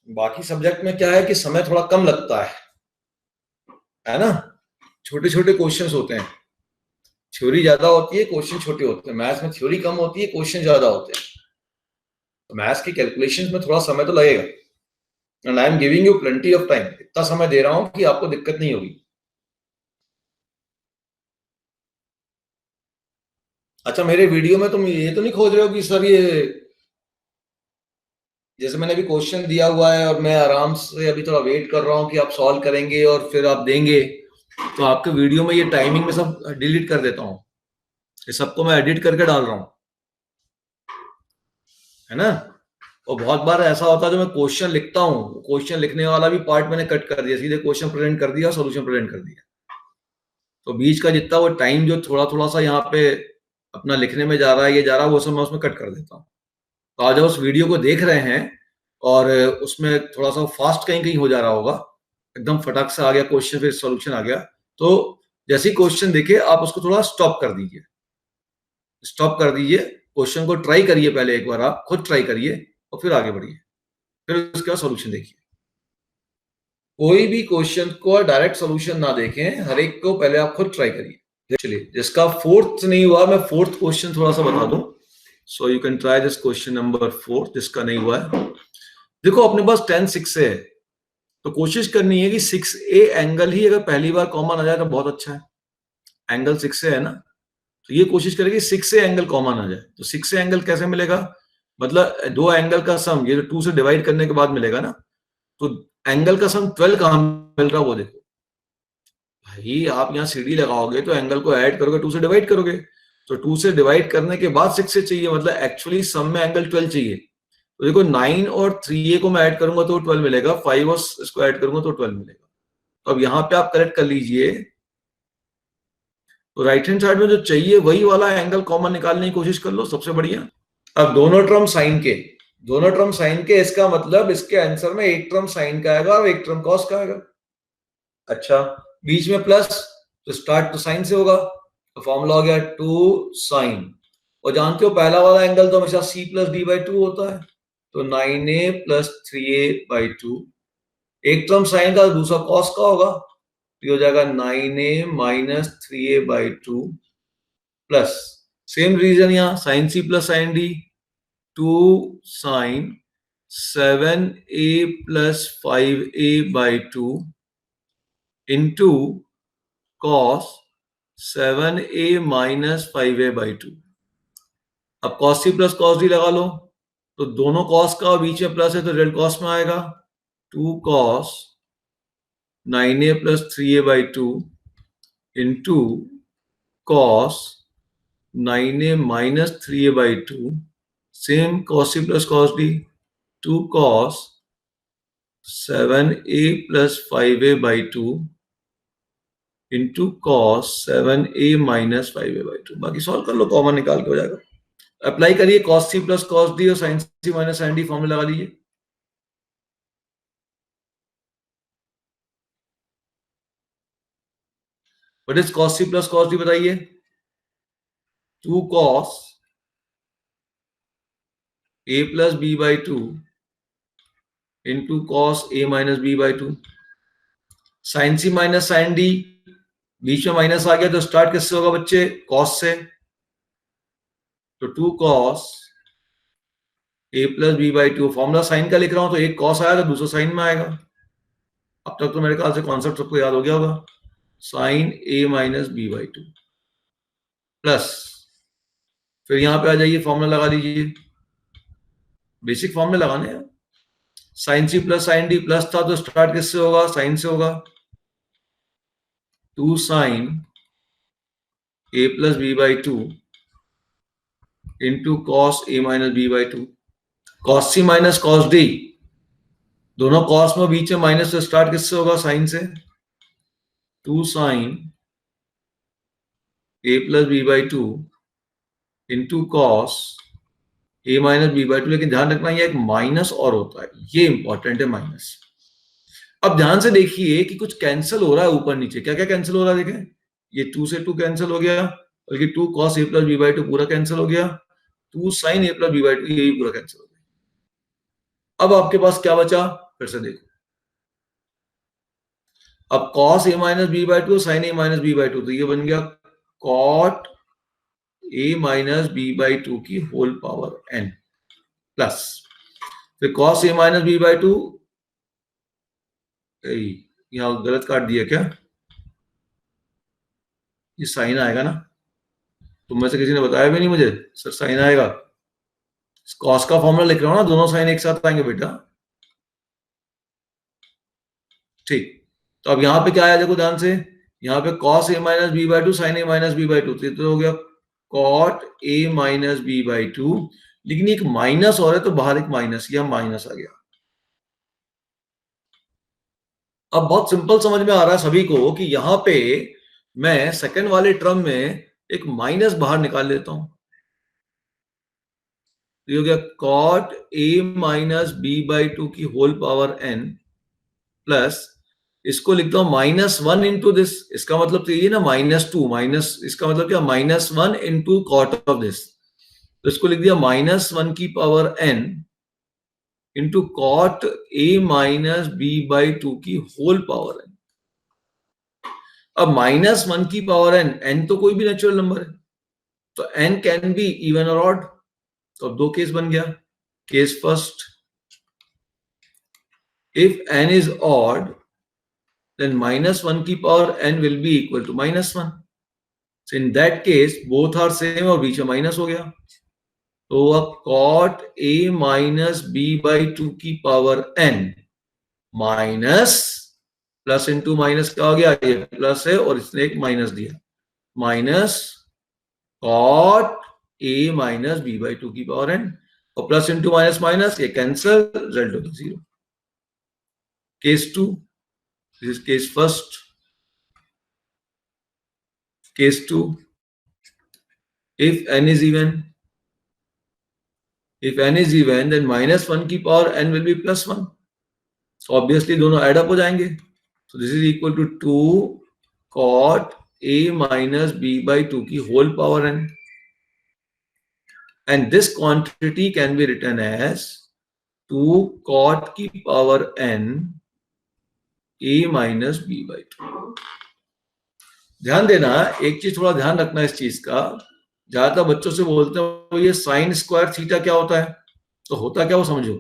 बाकी सब्जेक्ट में क्या है कि समय थोड़ा कम लगता है ना, छोटे छोटे क्वेश्चंस होते हैं, थ्योरी ज्यादा होती है, क्वेश्चन छोटे होते हैं। मैथ्स में थ्योरी कम होती है, क्वेश्चन ज्यादा होते हैं, तो मैथ्स की कैलकुलेशंस में थोड़ा समय तो लगेगा। And I am giving you plenty of time, इतना समय दे रहा हूं कि आपको दिक्कत नहीं होगी। अच्छा, मेरे वीडियो में तुम ये तो नहीं खोज रहे हो कि सर ये जैसे मैंने अभी क्वेश्चन दिया हुआ है और मैं आराम से अभी थोड़ा वेट कर रहा हूं कि आप सॉल्व करेंगे और फिर आप देंगे, तो आपके वीडियो में ये टाइमिंग में सब डिलीट कर देता हूं, ये सबको मैं एडिट करके डाल रहा हूं, है ना। और बहुत बार ऐसा होता है जो मैं क्वेश्चन लिखता हूँ, क्वेश्चन लिखने वाला भी पार्ट मैंने कट कर दिया, सीधे क्वेश्चन प्रेजेंट कर दिया, सॉल्यूशन प्रेजेंट कर दिया। तो बीच का जितना वो टाइम जो थोड़ा थोड़ा सा यहाँ पे अपना लिखने में जा रहा है, ये जा रहा है, वो सब मैं उसमें कट कर देता हूँ। तो आज उस वीडियो को देख रहे हैं और उसमें थोड़ा सा फास्ट कहीं कहीं हो जा रहा होगा, एकदम फटाक से आ गया क्वेश्चन, फिर सॉल्यूशन आ गया, तो जैसे ही क्वेश्चन देखे आप उसको थोड़ा स्टॉप कर दीजिए, स्टॉप कर दीजिए, क्वेश्चन को ट्राई करिए, पहले एक बार आप खुद ट्राई करिए और फिर आगे बढ़िए, फिर उसके बाद सॉल्यूशन देखिए। कोई भी क्वेश्चन को डायरेक्ट सॉल्यूशन ना देखें, हर एक को पहले आप खुद ट्राई करिए। चलिए, जिसका फोर्थ नहीं हुआ, मैं फोर्थ क्वेश्चन थोड़ा सा बता दूं, so you can try this question number 4, जिसका नहीं हुआ है। देखो, अपने पास tan 6 है, तो कोशिश करनी है कि 6A एंगल ही अगर पहली बार कॉमन आ जाए तो बहुत अच्छा है। एंगल 6A है ना, तो ये कोशिश करें कि 6A एंगल कॉमन आ जाए। तो 6A एंगल कैसे मिलेगा, मतलब दो एंगल का सम, ये 2 से डिवाइड करने के बाद मिलेगा ना, तो एंगल का सम 12 कहां मिल रहा है वो देखो भाई। आप यहाँ सीढ़ी लगाओगे तो एंगल को ऐड करोगे, 2 से डिवाइड करोगे, तो 2 से डिवाइड करने के बाद 6 से चाहिए, मतलब एक्चुअली सम में एंगल 12 चाहिए। तो देखो 9 और 3A को मैं ऐड करूंगा तो 12 मिलेगा, 5 और इसको ऐड करूंगा तो 12 मिलेगा। तो अब यहाँ पे आप करेक्ट कर लीजिए, तो राइट हैंड साइड में जो चाहिए वही वाला एंगल कॉमन निकालने की कोशिश कर लो, सबसे बढ़िया। अब दोनों टर्म साइन के, दोनों टर्म साइन के, इसका मतलब इसके आंसर में एक टर्म साइन का आएगा और एक टर्म कॉस का आएगा। अच्छा, बीच में प्लस, तो स्टार्ट तो साइन से होगा, तो फॉर्मूला हो गया 2 साइन, और जानते हो पहला वाला एंगल तो हमेशा c प्लस डी बाई 2 होता है, तो 9a प्लस 3a बाई 2, एक टर्म साइन का, दूसरा कॉस का होगा, तो हो जाएगा 9a minus 3a by 2 plus, same reason यहाँ sine c plus sine d, 2 sine 7a plus 5a by 2 into cos 7a minus 5a by 2। अब कॉस सी प्लस कॉस डी लगा लो, तो दोनों कॉस का बीच में प्लस है तो रेड कॉस में आएगा, 2 cos 9a plus 3a by 2 into cos 9a minus 3a by 2, same cos C plus cos D, 2 cos 7a plus 5a by 2 into cos 7a minus 5a by 2। बाकी solve कर लो, common निकाल के हो जाएगा। Apply करिए cos सी plus cos d और sine c minus sine d, formula लगा लीजिए। What is cos C plus cos d बताइए। 2 cos a plus b by 2 into cos a minus B by 2, sine c minus sine d, बीच में minus आ गया तो start किससे होगा बच्चे, कॉस से, तो 2 cos a plus b by 2, formula sine का लिख रहा हूं तो एक कॉस आया तो दूसरा साइन में आएगा। अब तक तो मेरे ख्याल से कॉन्सेप्ट सबको याद हो गया होगा, sine a minus B by 2 plus, फिर यहां पे आ जाइए, फॉर्मूला लगा लीजिए, बेसिक फॉर्मूले लगाने हैं। Sine C plus sine D plus था तो स्टार्ट किससे होगा, साइन से होगा, 2 sine a plus b by 2 into cos a minus B by 2, cos C minus cos D, दोनों कॉस में बीच में माइनस, तो स्टार्ट किससे होगा, साइन से, 2 sine a plus b by 2 into cos a minus B by 2। लेकिन ध्यान रखना ये एक माइनस और होता है, ये इंपॉर्टेंट है माइनस। अब ध्यान से देखिए कि कुछ कैंसिल हो रहा है ऊपर नीचे, क्या क्या कैंसिल हो रहा है देखें, ये 2 से 2 कैंसिल हो गया, बल्कि 2 cos a plus b by 2 पूरा कैंसिल हो गया, 2 sine a plus b by 2 ये भी पूरा कैंसिल हो गया। अब आपके पास क्या बचा, फिर से देखो, अब cos a minus B by two, sine a minus B by two, तो ये बन गया cot a minus B by two की होल पावर n प्लस फिर cos a minus B by two, यहां गलत काट दिया क्या, ये साइन आएगा ना, तुम में से किसी ने बताया भी नहीं मुझे सर साइन आएगा, कॉस का फॉर्मूला लिख रहा हूं ना, दोनों साइन एक साथ आएंगे बेटा। ठीक, तो अब यहां पे क्या आया देखो ध्यान से, यहाँ पे cos a minus B by two, sine a minus B by two, तो हो गया cot a minus B by two, लेकिन एक माइनस और है तो बाहर एक माइनस, यह माइनस आ गया। अब बहुत सिंपल समझ में आ रहा है सभी को कि यहां पे मैं सेकंड वाले टर्म में एक माइनस बाहर निकाल लेता हूं, तो ये हो गया cot a minus B by two की होल पावर n प्लस इसको लिखता हूं माइनस वन इंटू दिस, इसका मतलब तो ये ना माइनस टू, माइनस इसका मतलब क्या, minus one into cot of this, तो इसको लिख दिया माइनस वन की power n into cot a minus B by two की होल पावर n। अब माइनस वन की पावर n, n तो कोई भी नेचुरल नंबर है, तो n कैन बी इवन और ऑड, तो अब दो केस बन गया। Case first, if n is odd then minus 1 की power n will be equal to minus 1. So in that case both are same और बीच में माइनस हो गया, तो अब cot a minus b by 2 की power n minus plus into minus क्या हो गया, ये प्लस है और इसने एक माइनस दिया, minus cot a minus b by 2 की पावर n, और प्लस इंटू माइनस माइनस, ये कैंसल, रिजल्ट होगा 0। Case two, this is case first. Case 2, if n is even, then minus 1 की power n will be plus 1, so obviously दोनों add up हो जाएंगे, so this is equal to 2 cot a minus b by 2 की whole power n, and this quantity can be written as 2 cot की power n a minus b by 2। ध्यान देना, एक चीज थोड़ा ध्यान रखना इस चीज का, ज्यादातर बच्चों से बोलते हो ये साइन स्क्वायर थीटा क्या होता है, तो होता क्या वो समझो,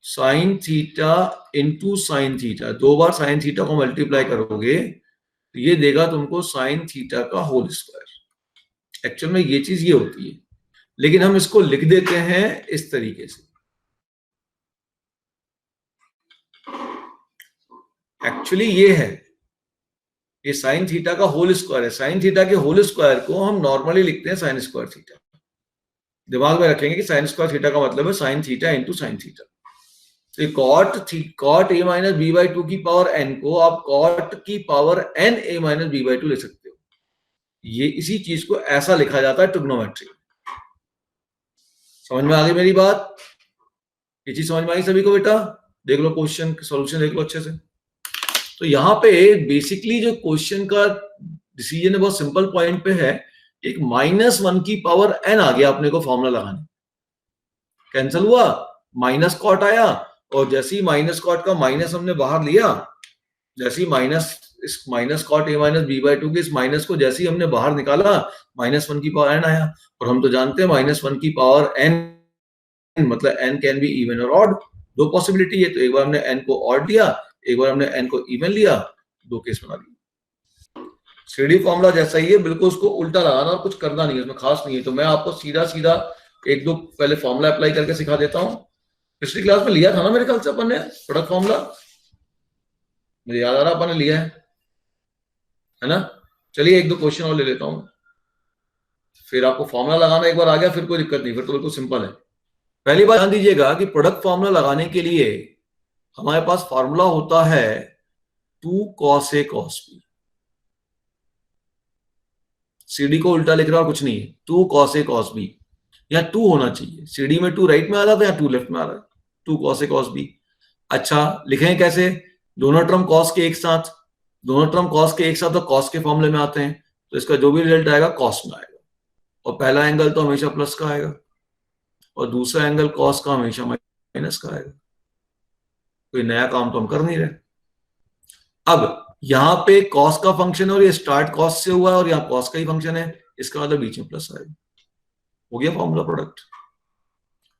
sign theta into sine theta, दो बार साइन थीटा को मल्टीप्लाई करोगे तो ये देगा तुमको साइन थीटा का होल स्क्वायर। एक्चुअल में ये चीज ये होती है, लेकिन हम इसको लिख देते हैं इस तरीके से, एक्चुअली ये है, ये साइन थीटा का होल स्क्वायर है, साइन थीटा के होल स्क्वायर को हम नॉर्मली लिखते हैं साइन स्क्वायर थीटा, दिमाग में रखेंगे कि साइन स्क्वायर थीटा का मतलब है sine theta into sine theta. तो cot A minus B by two की पावर एन को आप कॉट की power n a minus B by two ले सकते हो, ये इसी चीज को ऐसा लिखा जाता है ट्रिग्नोमेट्री। समझ में आ गई मेरी बात, ये चीज समझ में आई सभी को बेटा, देख लो क्वेश्चन सॉल्यूशन देख लो अच्छे से। तो यहाँ पे बेसिकली जो क्वेश्चन का डिसीजन है बहुत सिंपल पॉइंट पे है, एक माइनस वन की पावर एन आ गया अपने को फॉर्मूला लगाने, कैंसिल हुआ, माइनस कॉट आया, और जैसे ही माइनस कॉट का माइनस हमने बाहर लिया, जैसे ही माइनस इस minus cot A minus B by two के इस माइनस को जैसे ही हमने बाहर निकाला, माइनस वन की पावर एन आया, और हम तो जानते हैं माइनस वन की पावर एन मतलब एन कैन बी इवन और ऑड, दो पॉसिबिलिटी है, तो एक बार हमने एन को ऑड लिया, एक बार हमने एन को इवन लिया, दो केस बना लिया। सीडी फॉर्मूला जैसा ही है, बिल्कुल उसको उल्टा लगाना और कुछ करना नहीं है, उसमें खास नहीं है। तो मैं आपको सीधा सीधा एक दो पहले फॉर्मूला अप्लाई करके सिखा देता हूं, पिछली क्लास में लिया था ना मेरे ख्याल से अपन ने प्रोडक्ट फॉर्मूला, मुझे याद आ रहा अपन ने लिया है ना। चलिए एक दो क्वेश्चन और ले लेता हूं, फिर आपको फॉर्मूला लगाना एक बार आ गया फिर कोई दिक्कत नहीं, फिर तो बिल्कुल सिंपल है। पहली बात ध्यान दीजिएगा कि प्रोडक्ट फॉर्मूला लगाने के लिए हमारे पास फॉर्मूला होता है 2 cos A cos B, CD को उल्टा लिख रहा और कुछ नहीं है, 2 cos A cos B, या 2 होना चाहिए, सीडी में 2 राइट में आ जाता है या 2 लेफ्ट में आ रहा है, 2 cos A cos B। अच्छा लिखें कैसे, दोनों टर्म cos के एक साथ, दोनों टर्म cos के एक साथ तो cos के फॉर्मूले में आते हैं, तो इसका जो भी रिजल्ट आएगा cos में आएगा, और पहला एंगल तो हमेशा प्लस का आएगा और दूसरा एंगल cos का हमेशा माइनस का आएगा। कोई नया काम तो हम कर नहीं रहे। अब यहां पे कॉस का फंक्शन है और ये स्टार्ट कॉस से हुआ है और यहाँ कॉस का ही फंक्शन है, इसका मतलब बीच में प्लस आएगा। हो गया formula product.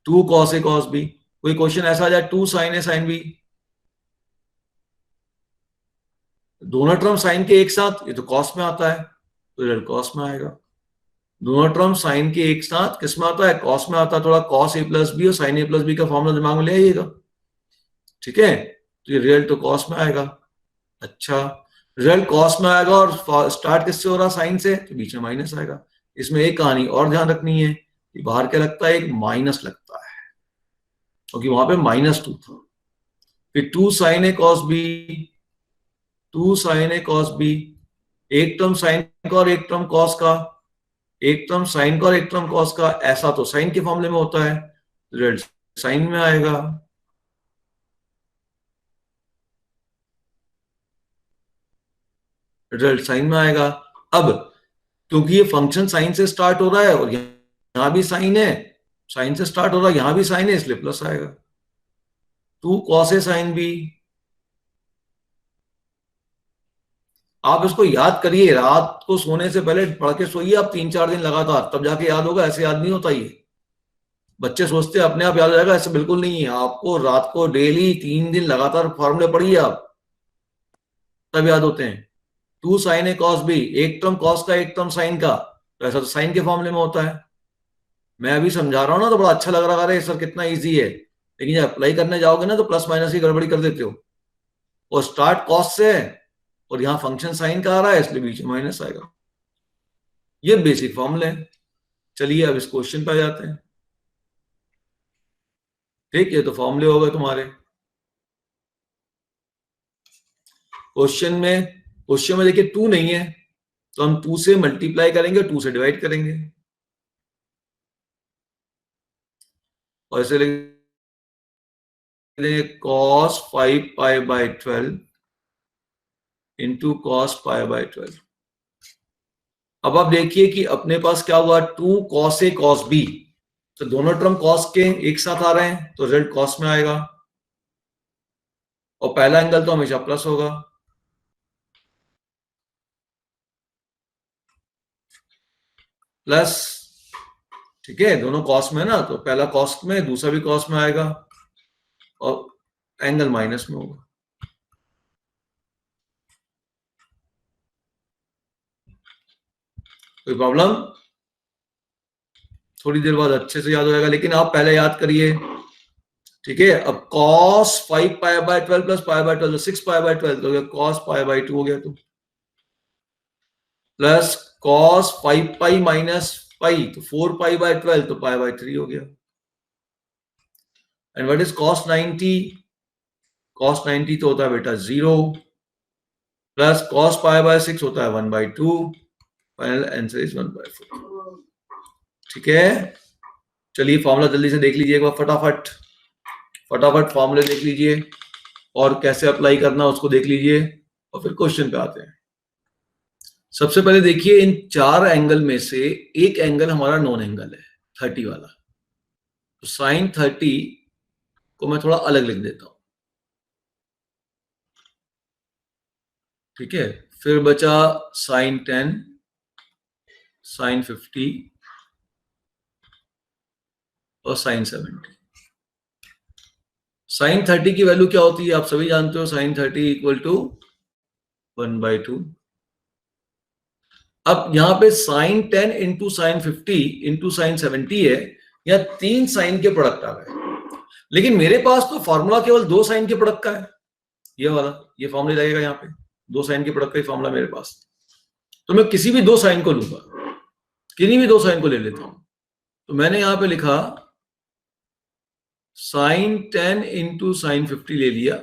2 cos A cos B। कोई क्वेश्चन ऐसा आ जाए 2 sin A sin B, दोनों टर्म साइन के एक साथ, ये तो कॉस में आता है तो रिजल्ट कॉस में आएगा। दोनों टर्म साइन के एक साथ किस में आता है, कॉस में आता है। थोड़ा कॉस A प्लस बी और साइन A प्लस बी का फॉर्मूला दिमाग में ले आइएगा, ठीक है। तो ये रिजल्ट तो कॉस में आएगा। अच्छा, रिजल्ट कॉस में आएगा और स्टार्ट किससे हो रहा, साइन से, तो बीच में माइनस आएगा। इसमें एक कहानी और ध्यान रखनी है कि बाहर क्या लगता है, एक माइनस लगता है, क्योंकि वहां पे -2 था। फिर 2 sin A cos B, 2 sin A cos B, एक टर्म साइन का और एक टर्म कॉस का, एक टर्म साइन का और एक टर्म कॉस का, ऐसा तो साइन के फॉर्मूले में होता है, रिजल्ट साइन में आएगा। रिजल्ट साइन में आएगा। अब क्योंकि ये फंक्शन साइन से स्टार्ट हो रहा है और यहां भी साइन है, साइन से स्टार्ट हो रहा है, यहां भी साइन है, इसलिए प्लस आएगा। 2 cos A sin B। आप इसको याद करिए, रात को सोने से पहले पढ़ के सोइए आप 3-4 दिन लगातार, तब जाके याद होगा, ऐसे याद नहीं होता ये। बच्चे सोचते हैं अपने आप याद हो जाएगा, ऐसे बिल्कुल नहीं है। आपको रात को डेली 3 दिन लगातार फॉर्मूले पढ़िए आप, तब याद होते हैं। 2 sin A cos B, एक टर्म कॉस का एक टर्म साइन का, तो ऐसा तो साइन के फॉर्मूले में होता है। मैं अभी समझा रहा हूं ना तो बड़ा अच्छा लग रहा है, अरे सर कितना इजी है, लेकिन जब अप्लाई करने जाओगे ना तो प्लस माइनस की गड़बड़ी कर देते हो। और स्टार्ट कॉस से है और यहाँ फंक्शन साइन का आ रहा है, इसलिए बीच में माइनस आएगा। ये बेसिक फॉर्मूले हैं। चलिए अब इस क्वेश्चन पे आ जाते हैं। ठीक है, तो फॉर्मूले हो गए तुम्हारे। क्वेश्चन में देखिए 2 नहीं है, तो हम 2 से मल्टीप्लाई करेंगे, 2 से डिवाइड करेंगे, और ऐसे लिखेंगे cos 5π/12 इंटू cos π/12। अब आप देखिए कि अपने पास क्या हुआ, 2 cos A cos B, तो दोनों टर्म cos के एक साथ आ रहे हैं तो रिजल्ट cos में आएगा, और पहला एंगल तो हमेशा प्लस होगा। प्लस, ठीक है, दोनों cos में ना, तो पहला cos में, दूसरा भी cos में आएगा, और एंगल माइनस में होगा। कोई प्रॉब्लम? थोड़ी देर बाद अच्छे से याद हो जाएगा, लेकिन आप पहले याद करिए, ठीक है। अब cos 5π/12 प्लस π/12 6π/12 तो गया, cos π/2 हो गया, तो प्लस cos 5π माइनस पाई तो 4π/12 तो π/3 हो गया। And what is cos 90? cos 90 तो होता है बेटा 0, प्लस cos π/6 होता है 1/2, फाइनल आंसर इज 1/4। ठीक है, चलिए फॉर्मूला जल्दी से देख लीजिए एक बार, फटाफट फटाफट फॉर्मूले देख लीजिए और कैसे अप्लाई करना उसको देख लीजिए, और फिर क्वेश्चन पे आते हैं। सबसे पहले देखिए, इन 4 एंगल में से एक एंगल हमारा नॉन एंगल है, 30 वाला, तो साइन 30 को मैं थोड़ा अलग लिख देता हूं, ठीक है। फिर बचा साइन 10, साइन 50 और साइन 70। साइन 30 की वैल्यू क्या होती है आप सभी जानते हो, साइन 30 इक्वल टू 1/2। अब यहां पे sine 10 into sine 50 into sine 70 है, या 3 साइन के प्रोडक्ट आ गए, लेकिन मेरे पास तो फॉर्मूला केवल 2 साइन के प्रोडक्ट का है, ये वाला, ये फॉर्मूला लगेगा यहाँ पे, 2 साइन के प्रोडक्ट का ही फॉर्मूला मेरे पास। तो मैं किसी भी 2 साइन को लूंगा, किन्हीं भी 2 साइन को ले लेता हूं, तो मैंने यहां पे लिखा साइन 10 इंटू साइन 50 ले लिया,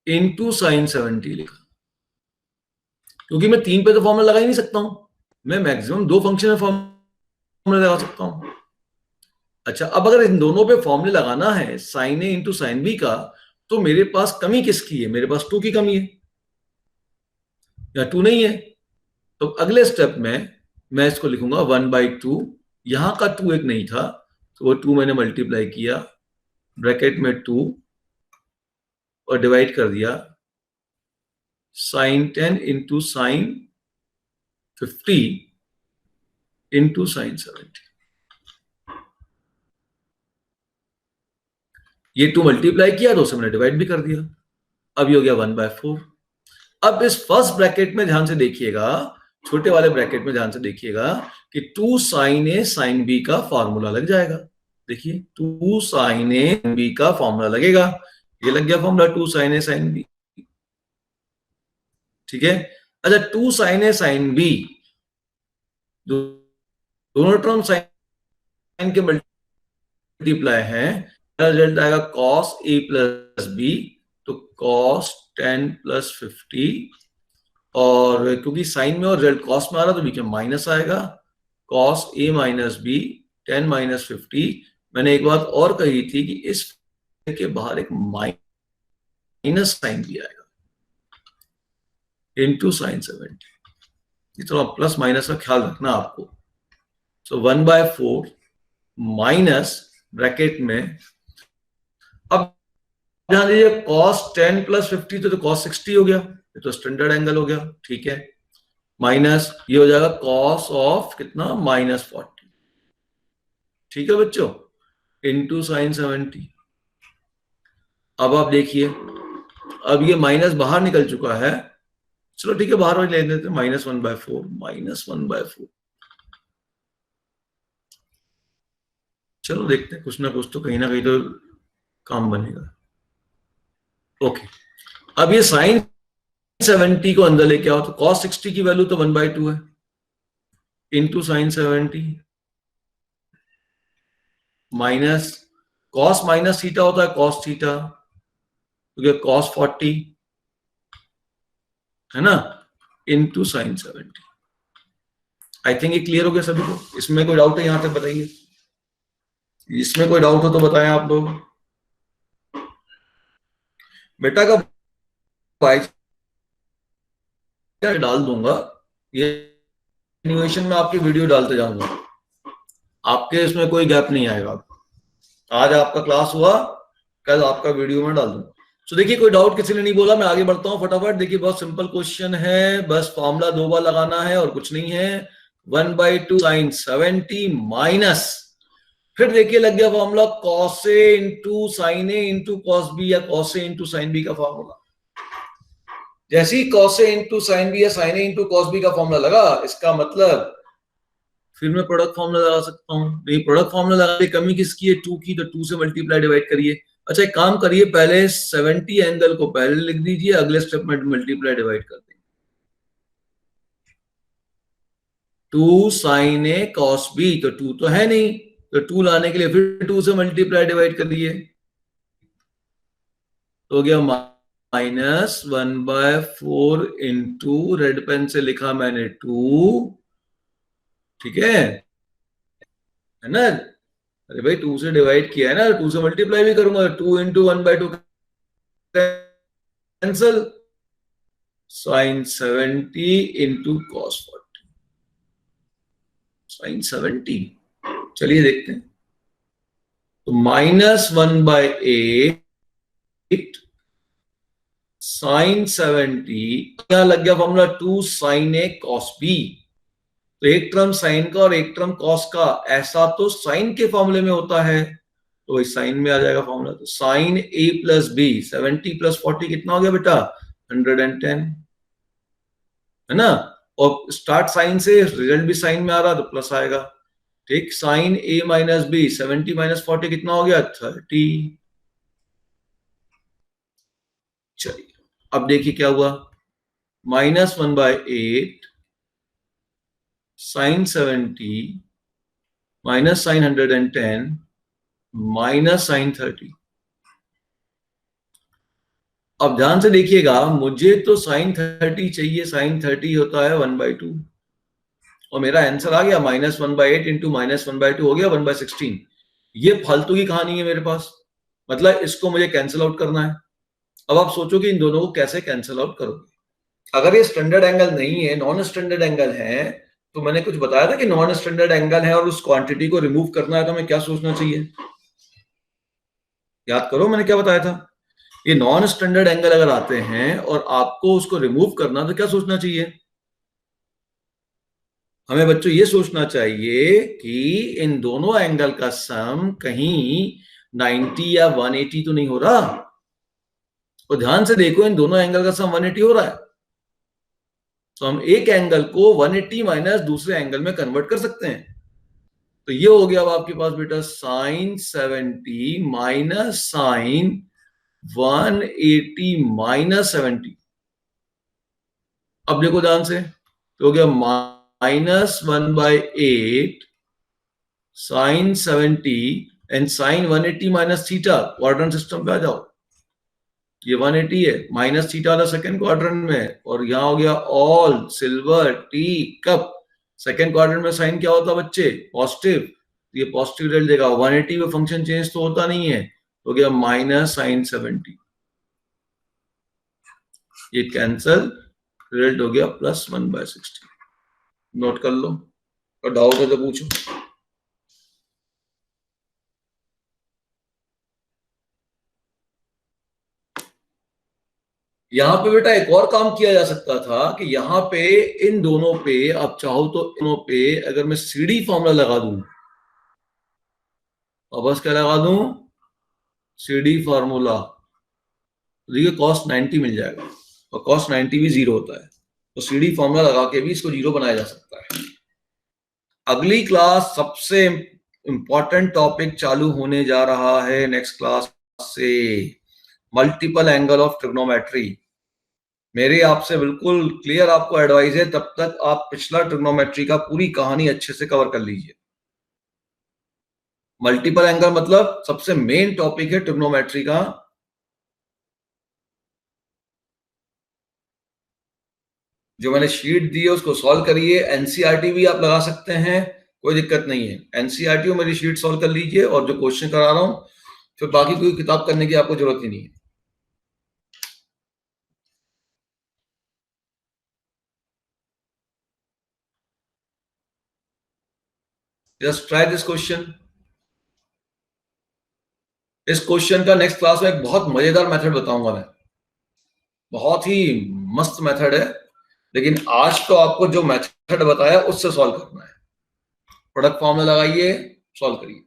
इंटू साइन 70 लिखा, क्योंकि मैं 3 पे तो फॉर्मूला लगा ही नहीं सकता हूं, मैं मैक्सिमम 2 फंक्शन में फॉर्मूला लगा सकता हूं। अच्छा, अब अगर इन दोनों पे फॉर्मूले लगाना है sign A into sine B का, तो मेरे पास कमी किसकी है, मेरे पास 2 की कमी है, या 2 नहीं है। तो अगले स्टेप में मैं इसको लिखूंगा 1/2, यहां का 2 एक नहीं था, तो वो 2 मैंने मल्टीप्लाई किया, ब्रैकेट में 2 और डिवाइड कर दिया sin 10 into sine 50 into sine 70। ये 2 मल्टीप्लाई किया तो उसे मैंने डिवाइड भी कर दिया। अब ये हो गया 1/4। अब इस फर्स्ट ब्रैकेट में ध्यान से देखिएगा, छोटे वाले ब्रैकेट में ध्यान से देखिएगा कि 2 sin a sin b का फॉर्मूला लग जाएगा। देखिए 2 sin a sin b का फॉर्मूला लगेगा, ये लग गया formula 2 sin a sin b। ठीक है। अच्छा 2 sin a sin b दोनों टर्म साइन के मल्टीप्लाई हैं, रिजल्ट आएगा cos a प्लस b, तो cos 10 प्लस 50, और क्योंकि साइन में और रिजल्ट कॉस में आ रहा तो बीच में माइनस आएगा, cos a minus b 10 minus 50। मैंने एक बात और कही थी कि इस के बाहर एक माइनस साइन भी आएगा इंटू साइन 70। ये थोड़ा प्लस माइनस का ख्याल रखना आपको। सो 1/4 माइनस ब्रैकेट में, अब ध्यान दीजिए cos 10 प्लस 50 तो cos 60 हो गया, ये तो स्टैंडर्ड एंगल हो गया। ठीक है, माइनस ये हो जाएगा cos ऑफ कितना -40। ठीक है बच्चों, इंटू साइन 70। अब आप देखिए, अब ये माइनस बाहर निकल चुका है, चलो ठीक है बाहर ले लेते हैं, -1/4 -1/4। चलो देखते हैं, कुछ ना कुछ तो कहीं ना कहीं तो काम बनेगा। ओके, अब ये साइन 70 को अंदर लेके आओ, तो cos 60 की वैल्यू तो 1/2 है into sine 70 minus cos minus theta होता है cos थीटा, तो cos 40 है ना, इंटू साइन 70। आई थिंक ये क्लियर हो गया सभी को। इसमें कोई डाउट है यहां तक बताइए, इसमें कोई डाउट हो तो बताएं आप लोग। बेटा का डाल दूंगा, ये एनिमेशन में आपकी वीडियो डालते जाऊंगा, आपके इसमें कोई गैप नहीं आएगा। आज आपका क्लास हुआ, कल आपका वीडियो में डाल दूंगा। तो देखिए कोई डाउट किसी ने नहीं बोला, मैं आगे बढ़ता हूं फटाफट। देखिए बहुत सिंपल क्वेश्चन है, बस फॉर्मूला 2 बार लगाना है और कुछ नहीं है। 1/2 साइन 70 माइनस, फिर देखिए लग गया formula cos a into sine A into cos B या cos a into sine B का फॉर्मूला। जैसे ही cos a into sine B या sine A into cos B का फॉर्मूला लगा, इसका मतलब फिर मैं प्रोडक्ट फॉर्मूला लगा सकता हूँ। नहीं, प्रोडक्ट फॉर्मूला लगाने कमी किसकी है, 2 की, तो 2 से मल्टीप्लाई डिवाइड करिए। अच्छा एक काम करिए, पहले 70 एंगल को पहले लिख दीजिए, अगले स्टेप में मल्टीप्लाई डिवाइड कर देंगे। 2 साइन ए कॉस बी, तो 2 तो है नहीं, तो 2 लाने के लिए फिर 2 से मल्टीप्लाई डिवाइड कर दिए, तो हो गया -1/4 इंटू, रेड पेन से लिखा मैंने 2। ठीक है ना, अरे भाई 2 से डिवाइड किया है ना, 2 से मल्टीप्लाई भी करूंगा, 2 into 1/2 cancel, sine 70 into cos 40, sine 70। चलिए देखते हैं, तो -1/8 साइन 70, क्या लग गया फॉर्मूला 2 साइन ए कॉस बी, तो एक टर्म साइन का और एक टर्म कॉस का, ऐसा तो साइन के फॉर्मूले में होता है, तो इस साइन में आ जाएगा फॉर्मूला, तो साइन ए प्लस बी, 70 प्लस 40 कितना हो गया बेटा, 110 है ना, और स्टार्ट साइन से रिजल्ट भी साइन में आ रहा तो प्लस आएगा। ठीक, साइन ए माइनस बी, 70 माइनस 40 कितना हो गया, 30। चलिए अब देखिए क्या हुआ, -1/8 sine 70 minus sine 110 minus sine 30। अब ध्यान से देखिएगा, मुझे तो साइन 30 चाहिए, साइन 30 होता है 1/2, और मेरा आंसर आ गया -1/8 इंटू -1/2 हो गया 1/16। ये फालतू की कहानी है मेरे पास, मतलब इसको मुझे कैंसिल आउट करना है। अब आप सोचो कि इन दोनों को कैसे कैंसिल आउट करोगे। अगर ये स्टैंडर्ड एंगल नहीं है, नॉन स्टैंडर्ड एंगल है, तो मैंने कुछ बताया था कि नॉन स्टैंडर्ड एंगल है और उस क्वांटिटी को रिमूव करना है, तो हमें क्या सोचना चाहिए, याद करो मैंने क्या बताया था। ये नॉन स्टैंडर्ड एंगल अगर आते हैं और आपको उसको रिमूव करना, तो क्या सोचना चाहिए? हमें बच्चों ये सोचना चाहिए कि इन दोनों एंगल का सम कहीं 90 या 180 तो नहीं हो रहा। तो ध्यान से देखो, इन दोनों एंगल का सम 180 हो रहा है, तो हम एक एंगल को 180 माइनस दूसरे एंगल में कन्वर्ट कर सकते हैं। तो ये हो गया अब आपके पास बेटा साइन 70 माइनस साइन 180 माइनस 70। अब देखो ध्यान से, तो हो गया -1/8 sine 70 and sine 180 minus theta. Quadrant system पे आ जाओ, ये 180 है, माइनस थीटा वाला सेकंड क्वाड्रेंट में, और यहां हो गया all silver tea cup. Second quadrant में साइन क्या होता है बच्चे? पॉजिटिव। ये पॉजिटिव रिजल्ट देगा। 180 में फंक्शन चेंज तो होता नहीं है, हो गया माइनस साइन 70। ये कैंसल, रिजल्ट हो गया +1/60। नोट कर लो, और डाउट है तो पूछो। यहां पे बेटा एक और काम किया जा सकता था कि यहां पे इन दोनों पे आप चाहो तो दोनों पे अगर मैं सीडी फॉर्मूला लगा दूं, और बस क्या लगा दूं? CD formula. देखिए कॉस्ट 90 मिल जाएगा, और कॉस्ट 90 भी 0 होता है, तो सीडी फॉर्मूला लगा के भी इसको 0 बनाया जा सकता है। अगली क्लास सबसे इंपॉर्टेंट टॉपिक चालू होने जा रहा है नेक्स्ट क्लास से, मल्टीपल एंगल ऑफ ट्रिग्नोमेट्री। मेरी आपसे बिल्कुल क्लियर आपको एडवाइस है, तब तक आप पिछला ट्रिग्नोमेट्री का पूरी कहानी अच्छे से कवर कर लीजिए। मल्टीपल एंगल मतलब सबसे मेन टॉपिक है ट्रिग्नोमेट्री का। जो मैंने शीट दी है उसको सॉल्व करिए। एनसीईआरटी भी आप लगा सकते हैं, कोई दिक्कत नहीं है। एनसीईआरटी और मेरी शीट सॉल्व कर लीजिए, और जो क्वेश्चन करा रहा हूं फिर बाकी कोई किताब करने की आपको जरूरत ही नहीं है। Just try this question. इस क्वेश्चन का नेक्स्ट क्लास में एक बहुत मजेदार मेथड बताऊंगा मैं, बहुत ही मस्त मेथड है, लेकिन आज तो आपको जो मेथड बताया उससे सॉल्व करना है। प्रोडक्ट फॉर्मूला लगाइए, सॉल्व करिए।